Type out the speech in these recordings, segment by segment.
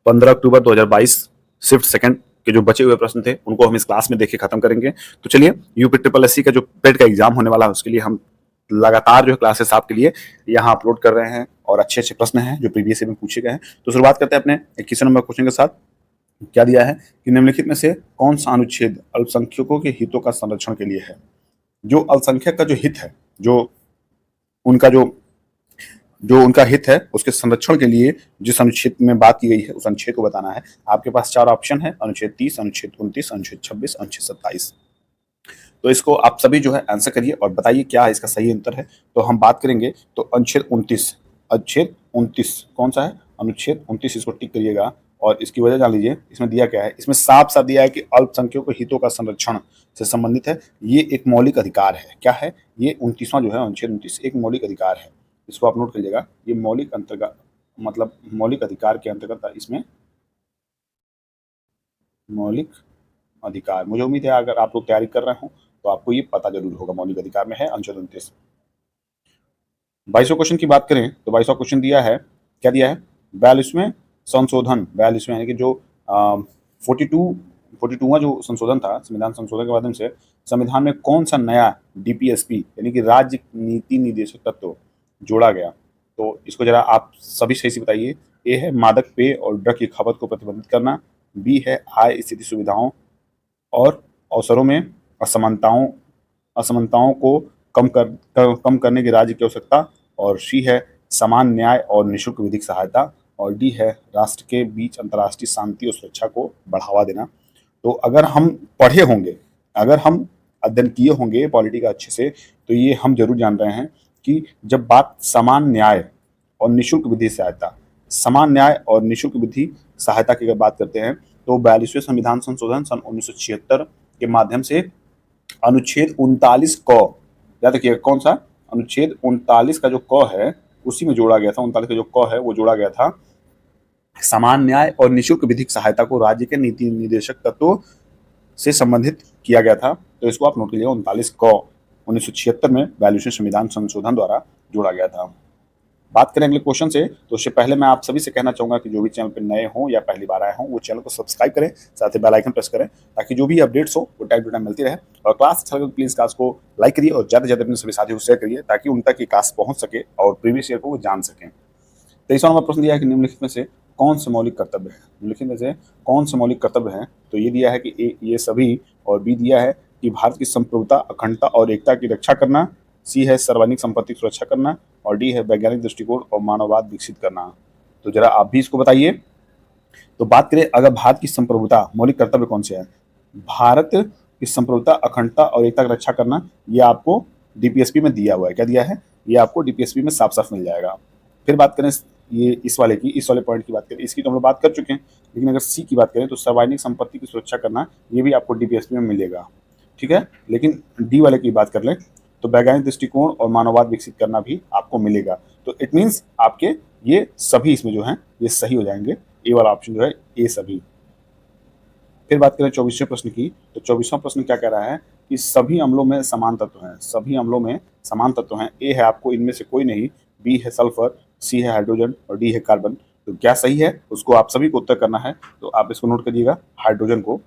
15 अक्टूबर 2022 shift second के जो बचे हुए प्रश्न थे उनको हम इस क्लास में देख के खत्म करेंगे। तो चलिए, यूपी ट्रिपल एस सी का जो पेड का एग्जाम होने वाला है उसके लिए हम लगातार जो क्लासेस आपके लिए यहाँ अपलोड कर रहे हैं और अच्छे अच्छे प्रश्न हैं जो प्रीवियस ईयर में पूछे गए हैं। तो शुरुआत करते हैं अपने 21 नंबर क्वेश्चन के साथ। क्या दिया है कि निम्नलिखित में से कौन सा अनुच्छेद अल्पसंख्यकों के हितों का संरक्षण के लिए है। जो अल्पसंख्यक का जो हित है, उनका जो उनका हित है उसके संरक्षण के लिए जिस अनुच्छेद में बात की गई है उस अनुच्छेद को बताना है। आपके पास 4 ऑप्शन है, अनुच्छेद 30, अनुच्छेद 29, अनुच्छेद 26, अनुच्छेद 27। तो इसको आप सभी जो है आंसर करिए और बताइए क्या इसका सही उत्तर है। तो हम बात करेंगे तो अनुच्छेद 29, अनुच्छेद 29 कौन सा है, अनुच्छेद 29, इसको टिक करिएगा और इसकी वजह जान लीजिए। इसमें दिया क्या है, इसमें साफ साफ दिया है कि अल्पसंख्यकों के हितों का संरक्षण से संबंधित है, ये एक मौलिक अधिकार है। क्या है ये 29वां जो है अनुच्छेद 29 एक मौलिक अधिकार है। इसको आप नोट करिएगा, ये मौलिक अंतर्गत मतलब मौलिक अधिकार के अंतर्गत इसमें मौलिक अधिकार। मुझे उम्मीद है अगर आप लोग तैयारी कर रहे हो तो आपको ये पता जरूर होगा मौलिक अधिकार में है अनुच्छेद 29। 22वां क्वेश्चन की बात करें तो 22वां क्वेश्चन दिया है, क्या दिया है, 42वें संशोधन, 42वें यानी कि जो 42वां जो संशोधन था, संविधान संशोधन के माध्यम से संविधान में कौन सा नया डीपीएसपी यानी कि राज्य नीति निर्देशक तत्व जोड़ा गया। तो इसको जरा आप सभी सही से बताइए। ए है मादक पेय और ड्रग की खपत को प्रतिबंधित करना, बी है आय स्थिति सुविधाओं और अवसरों में असमानताओं को कम करने की राज्य की आवश्यकता, और सी है समान न्याय और निःशुल्क विधिक सहायता, और डी है राष्ट्र के बीच अंतर्राष्ट्रीय शांति और सुरक्षा को बढ़ावा देना। तो अगर हम पढ़े होंगे, अगर हम अध्ययन किए होंगे पॉलिटी का अच्छे से, तो ये हम जरूर जान रहे हैं कि जब बात समान न्याय और निःशुल्क विधि सहायता, समान न्याय और निःशुल्क विधि सहायता की अगर बात करते हैं तो 42वें संविधान संशोधन सन 1976 के माध्यम से अनुच्छेद 39 क, याद रखिएगा कौन सा, अनुच्छेद 39 का जो क है उसी में जोड़ा गया था। 39 का जो क है वो जोड़ा गया था, समान न्याय और निःशुल्क विधिक सहायता को राज्य के नीति निर्देशक तत्वों से संबंधित किया गया था। तो इसको आप नोट कीजिएगा, 39 क 1976 में 42वें संविधान संशोधन द्वारा जोड़ा गया था। बात करें अगले क्वेश्चन से, तो उससे पहले मैं आप सभी से कहना चाहूंगा कि जो भी चैनल पर नए हों या पहली बार आए हों वो चैनल को सब्सक्राइब करें, साथ ही बेल आइकन प्रेस करें ताकि जो भी अपडेट्स हो वो टाइम टू टाइम मिलती रहे। और क्लास अच्छा लगे तो प्लीज क्लास को लाइक करिए और ज़्यादा से ज़्यादा अपने सभी साथियों को शेयर करिए ताकि उन तक ये क्लास पहुंच सके और प्रीवियस ईयर को वो जान सकें। 23वां नंबर प्रश्न दिया है कि निम्नलिखित में से कौन से मौलिक कर्तव्य है, निम्नलिखित में से कौन से मौलिक कर्तव्य हैं। तो ये दिया है कि ए ये सभी, और बी दिया है कि भारत की संप्रभुता अखंडता और एकता की रक्षा करना, सी है सार्वजनिक संपत्ति की सुरक्षा करना, और डी है वैज्ञानिक दृष्टिकोण और मानववाद विकसित करना। तो जरा आप भी इसको बताइए। तो बात करें अगर भारत की संप्रभुता, मौलिक कर्तव्य कौन से है, भारत की संप्रभुता अखंडता और एकता की रक्षा करना, ये आपको डीपीएसपी में दिया हुआ है। क्या दिया है, ये आपको डीपीएसपी में साफ साफ मिल जाएगा। फिर बात करें ये इस वाले पॉइंट की बात करें, इसकी तो हम लोग बात कर चुके हैं, लेकिन अगर सी की बात करें तो सार्वजनिक संपत्ति की सुरक्षा करना, ये भी आपको डीपीएसपी में मिलेगा, ठीक है। लेकिन डी वाले की बात कर लें तो वैज्ञानिक दृष्टिकोण और मानववाद विकसित करना भी आपको मिलेगा। तो इट मीन्स आपके ये सभी इसमें जो हैं ये सही हो जाएंगे, ए वाला ऑप्शन जो है ए सभी। फिर बात करें 24वें प्रश्न की, तो 24वां प्रश्न क्या कह रहा है कि सभी अम्लों में समान तत्व हैं, सभी अम्लों में समान तत्व हैं। ए है आपको इनमें से कोई नहीं, बी है सल्फर, सी है हाइड्रोजन और डी है कार्बन। तो क्या सही है उसको आप सभी को उत्तर करना है। तो आप इसको नोट करिएगा, हाइड्रोजन को।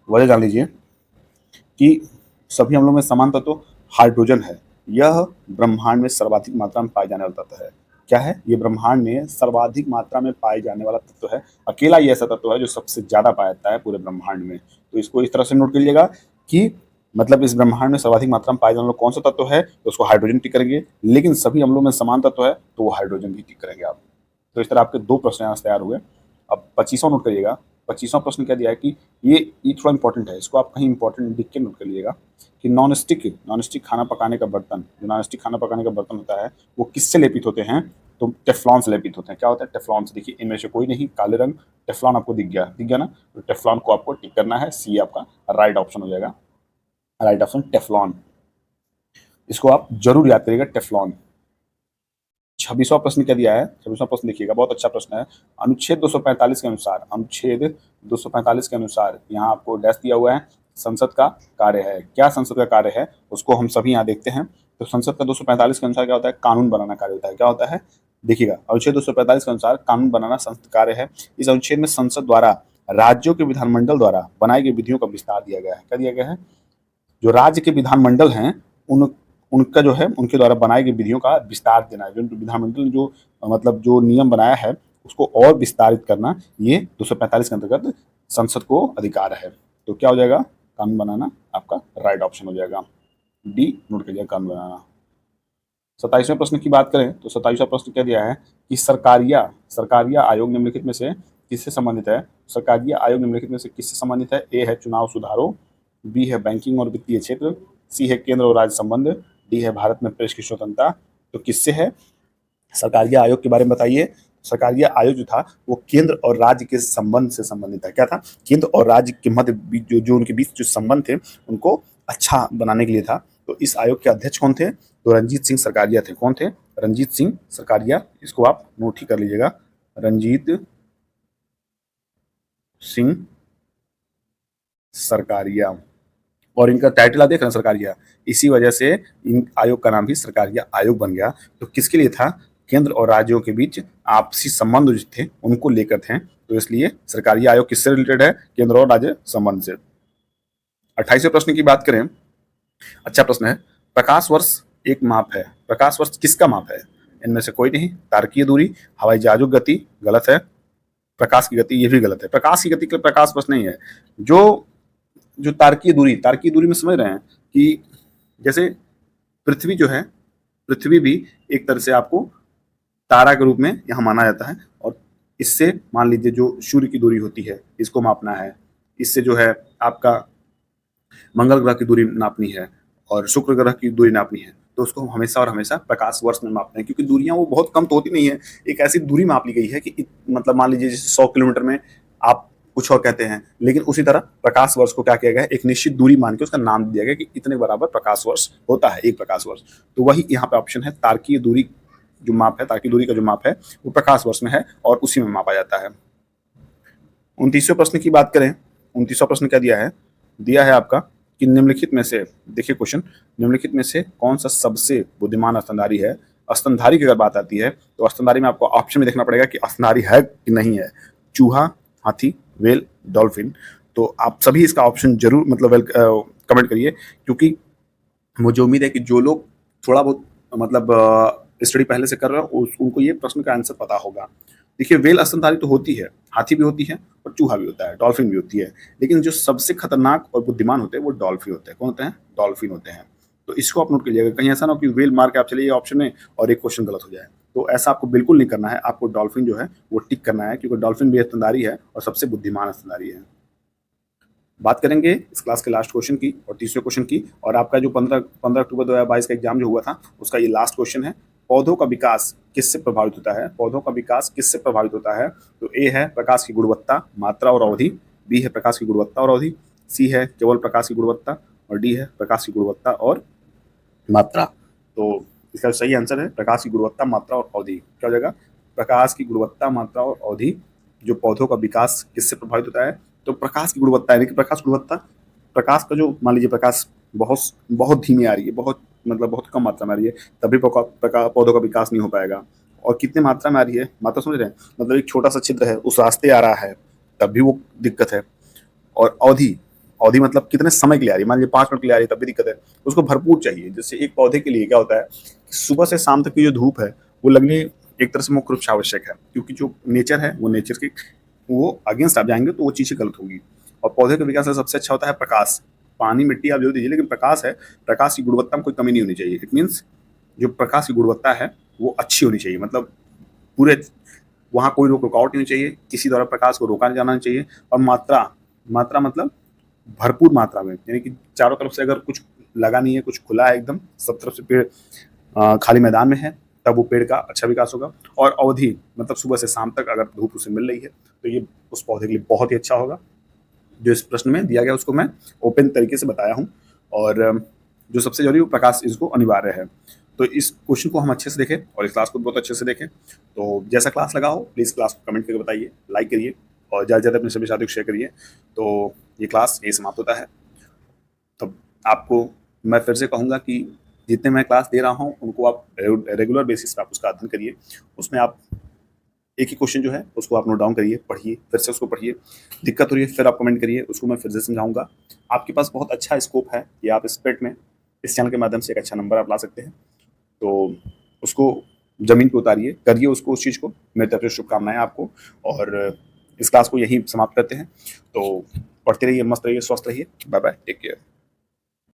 वजह जान लीजिए कि सभी अम्लों में समान तत्व हाइड्रोजन है, यह ब्रह्मांड में सर्वाधिक मात्रा में पाए जाने वाला तत्व है। क्या है, ये ब्रह्मांड में सर्वाधिक मात्रा में पाए जाने वाला तत्व है, अकेला ही ऐसा तत्व है जो सबसे ज्यादा पाया जाता है पूरे ब्रह्मांड में। तो इसको इस तरह से नोट कीजिएगा कि मतलब इस ब्रह्मांड में सर्वाधिक मात्रा में पाए जाने वाला कौन सा तत्व है, तो उसको हाइड्रोजन टिक करेंगे, लेकिन सभी अम्लों में समान तत्व है तो वो हाइड्रोजन भी टिक करेंगे आप। तो इस तरह आपके 2 प्रश्न यहाँ से तैयार हुए। अब 25वां नोट करिएगा, 25वां प्रश्न क्या दिया है कि ये थोड़ा इंपॉर्टेंट है, इसको आप कहीं इंपॉर्टेंट लिख के नोट कर लीजिएगा कि नॉनस्टिक खाना पकाने का बर्तन, जो नॉनस्टिक खाना पकाने का बर्तन होता है वो किससे लेपित होते हैं, तो टेफ्लॉन से लेपित होते हैं। क्या होता है, टेफ्लॉन से। देखिए इनमें से कोई नहीं, काले रंग टेफ्लॉन आपको दिख गया ना, तो टेफ्लॉन को आपको टिक करना है, सी आपका राइट ऑप्शन हो जाएगा, राइट ऑप्शन टेफ्लॉन। इसको आप जरूर याद करिएगा, टेफ्लॉन। 26वां प्रश्न क्या दिया है, 26वां प्रश्न देखिएगा, बहुत अच्छा प्रश्न है। अनुच्छेद 245 के अनुसार, अनुच्छेद 245 के अनुसार यहाँ आपको डैश दिया हुआ है, संसद का कार्य है। क्या संसद का कार्य है उसको हम सभी यहाँ देखते हैं। तो संसद का 245 के अनुसार क्या होता है, कानून बनाना कार्य होता है। क्या होता है, देखिएगा, अनुच्छेद 245 के अनुसार कानून बनाना संसद कार्य है। इस अनुच्छेद में संसद द्वारा राज्यों के विधानमंडल द्वारा बनाई गई विधियों का विस्तार दिया गया है। क्या दिया गया है? जो राज्य के विधानमंडल हैं उन उनका जो है उनके द्वारा बनाई गई विधियों का विस्तार देना है। जो विधानमंडल ने जो मतलब जो नियम बनाया है उसको और विस्तारित करना, ये 245 के अंतर्गत संसद को अधिकार है। तो क्या हो जाएगा? कानून बनाना आपका राइट ऑप्शन हो जाएगा। डी नोट करिए, कानून बनाना। 27वें प्रश्न की बात करें तो 27वां प्रश्न क्या दिया है कि सरकारिया आयोग निम्नलिखित में से किससे संबंधित है? सरकारिया आयोग निम्नलिखित में से किससे संबंधित है? ए है चुनाव सुधारों, बी है बैंकिंग और वित्तीय क्षेत्र, सी है केंद्र और राज्य संबंध, डी है भारत में प्रेस की स्वतंत्रता। तो किससे है? सरकारिया आयोग के बारे में बताइए। सरकारिया आयोग जो था वो केंद्र और राज्य के संबंध से संबंधित है। क्या था? केंद्र और राज्य के मध्य जो उनके बीच जो संबंध थे उनको अच्छा बनाने के लिए था। तो इस आयोग के अध्यक्ष कौन थे? तो रंजीत सिंह सरकारिया थे। कौन थे? रंजीत सिंह सरकारिया। इसको आप नोट ही कर लीजिएगा, रंजीत सिंह सरकारिया। और इनका टाइटल आप देख रहे हैं सरकारिया, इसी वजह से इन आयोग का नाम भी सरकारिया आयोग बन गया। तो किसके लिए था? केंद्र और राज्यों के बीच आपसी संबंध जो थे उनको लेकर थे, तो इसलिए सरकारिया आयोग किससे रिलेटेड है? केंद्र और राज्य संबंध से। 28वें प्रश्न की बात करें, अच्छा प्रश्न है। प्रकाश वर्ष एक माप है। प्रकाश वर्ष किसका माप है? इनमें से कोई नहीं। तारकीय दूरी, हवाई जहाजों की गति, गलत है। प्रकाश की गति, ये भी गलत है। प्रकाश की गति के लिए प्रकाश वर्ष नहीं है। जो जो तारकीय दूरी में समझ रहे हैं कि जैसे पृथ्वी जो है, पृथ्वी भी एक तरह से आपको तारा के रूप में यहाँ माना जाता है। और इससे मान लीजिए जो सूर्य की दूरी होती है इसको मापना है, इससे जो है आपका मंगल ग्रह की दूरी नापनी है और शुक्र ग्रह की दूरी नापनी है, तो उसको हम हमेशा और हमेशा प्रकाश वर्ष में मापते हैं, क्योंकि दूरियां वो बहुत कम तो होती नहीं है। एक ऐसी दूरी माप ली गई है कि मतलब मान लीजिए जैसे 100 किलोमीटर में आप कुछ और कहते हैं, लेकिन उसी तरह प्रकाश वर्ष को क्या किया गया है? एक निश्चित दूरी मान के उसका नाम दिया गया कि इतने बराबर प्रकाश वर्ष होता है, एक प्रकाश वर्ष। तो वही यहाँ पे ऑप्शन है, तारकीय दूरी जो माप है, तारकीय दूरी का जो माप है वो प्रकाश वर्ष में है और उसी में मापा जाता है। 29वें प्रश्न की बात करें, 29वां प्रश्न क्या दिया है? दिया है आपका कि निम्नलिखित में से, देखिए क्वेश्चन, निम्नलिखित में से कौन सा सबसे बुद्धिमान स्तनधारी है? स्तनधारी की अगर बात आती है तो स्तनधारी में आपको ऑप्शन में देखना पड़ेगा कि स्तनधारी है कि नहीं है। चूहा, हाथी, व्हेल, डॉल्फिन। तो आप सभी इसका ऑप्शन जरूर मतलब कमेंट करिए, क्योंकि मुझे उम्मीद है कि जो लोग थोड़ा बहुत मतलब स्टडी पहले से कर रहे हो उनको ये प्रश्न का आंसर पता होगा। देखिए व्हेल स्तनधारी तो होती है, हाथी भी होती है और चूहा भी होता है, डॉल्फिन भी होती है, लेकिन जो सबसे खतरनाक और बुद्धिमान होते हैं वो डॉल्फिन होते हैं। कौन होते हैं? डॉल्फिन होते हैं। तो इसको आप नोट कीजिएगा, कहीं ऐसा ना हो कि व्हेल मार के आप चलिए ऑप्शन में और एक क्वेश्चन गलत हो जाए। तो ऐसा आपको बिल्कुल नहीं करना है, आपको डॉल्फिन जो है वो टिक करना है, क्योंकि डॉल्फिन भी स्तनधारी है और सबसे बुद्धिमान स्तनधारी है। बात करेंगे इस क्लास के लास्ट क्वेश्चन की और तीसरे क्वेश्चन की, और आपका जो 15 अक्टूबर 2022 का एग्जाम जो हुआ था उसका ये लास्ट क्वेश्चन है। पौधों का विकास किससे प्रभावित होता है? पौधों का विकास किससे प्रभावित होता है? तो ए है प्रकाश की गुणवत्ता, मात्रा और अवधि, बी है प्रकाश की गुणवत्ता और अवधि, सी है केवल प्रकाश की गुणवत्ता, और डी है प्रकाश की गुणवत्ता और मात्रा। तो इसका सही आंसर है प्रकाश की गुणवत्ता, मात्रा और अवधि। क्या हो जाएगा? प्रकाश की गुणवत्ता, मात्रा और अवधि। जो पौधों का विकास किससे प्रभावित होता है? तो प्रकाश की गुणवत्ता, यानी कि प्रकाश गुणवत्ता, प्रकाश का जो मान लीजिए प्रकाश बहुत बहुत धीमी आ रही है, बहुत मतलब बहुत कम मात्रा में आ रही है, तभी पौधों का विकास नहीं हो पाएगा। और कितने मात्रा में आ रही है, मात्रा समझ रहे हैं, मतलब एक छोटा सा छिद्र है उस रास्ते आ रहा है तब भी वो दिक्कत है। और अवधि, अवधि मतलब कितने समय के लिए आ रही है, मान लीजिए 5 मिनट के लिए आ रही है तब भी दिक्कत है। उसको भरपूर चाहिए। जैसे एक पौधे के लिए क्या होता है कि सुबह से शाम तक की जो धूप है वो लगनी एक तरह से मुख्य रूप से आवश्यक है, क्योंकि जो नेचर है वो नेचर के वो अगेंस्ट आप जाएंगे तो वो चीज़ें गलत होगी। और पौधे के विकास में सबसे अच्छा होता है प्रकाश। पानी मिट्टी आप जो दीजिए, लेकिन प्रकाश है, प्रकाश की गुणवत्ता में कोई कमी नहीं होनी चाहिए। इट मीन्स जो प्रकाश की गुणवत्ता है वो अच्छी होनी चाहिए, मतलब पूरे वहाँ कोई रुकावट नहीं होनी चाहिए, किसी द्वारा प्रकाश को रोका जाना नहीं चाहिए। और मात्रा, मात्रा मतलब भरपूर मात्रा में, यानी कि चारों तरफ से अगर कुछ लगा नहीं है, कुछ खुला है एकदम, सब तरफ से पेड़ खाली मैदान में है, तब वो पेड़ का अच्छा विकास होगा। और अवधि मतलब सुबह से शाम तक अगर धूप उसे मिल रही है तो ये उस पौधे के लिए बहुत ही अच्छा होगा। जो इस प्रश्न में दिया गया उसको मैं ओपन तरीके से बताया हूँ। और जो सबसे जरूरी वो प्रकाश इसको अनिवार्य है। तो इस क्वेश्चन को हम अच्छे से देखें और इस क्लास को बहुत अच्छे से देखें। तो जैसा क्लास लगा हो प्लीज़ क्लास को कमेंट करके बताइए, लाइक करिए और ज़्यादा से ज़्यादा अपने सभी साथियों को शेयर करिए। तो ये क्लास यही समाप्त होता है। तब आपको मैं फिर से कहूँगा कि जितने मैं क्लास दे रहा हूँ उनको आप रेगुलर बेसिस पे आप उसका अध्ययन करिए। उसमें आप एक ही क्वेश्चन जो है उसको आप नोट डाउन करिए, पढ़िए, फिर से उसको पढ़िए। दिक्कत हो रही है फिर आप कमेंट करिए, उसको मैं फिर से समझाऊँगा। आपके पास बहुत अच्छा स्कोप है कि आप इस पेट में इस चैनल के माध्यम से एक अच्छा नंबर आप ला सकते हैं। तो उसको ज़मीन पे उतारिए, करिए उसको उस चीज़ को। मेरी तरफ से शुभकामनाएँ आपको और इस क्लास को यहीं समाप्त करते हैं। तो पढ़ते रहिए, मस्त रहिए, स्वस्थ रहिए। Bye bye, take care.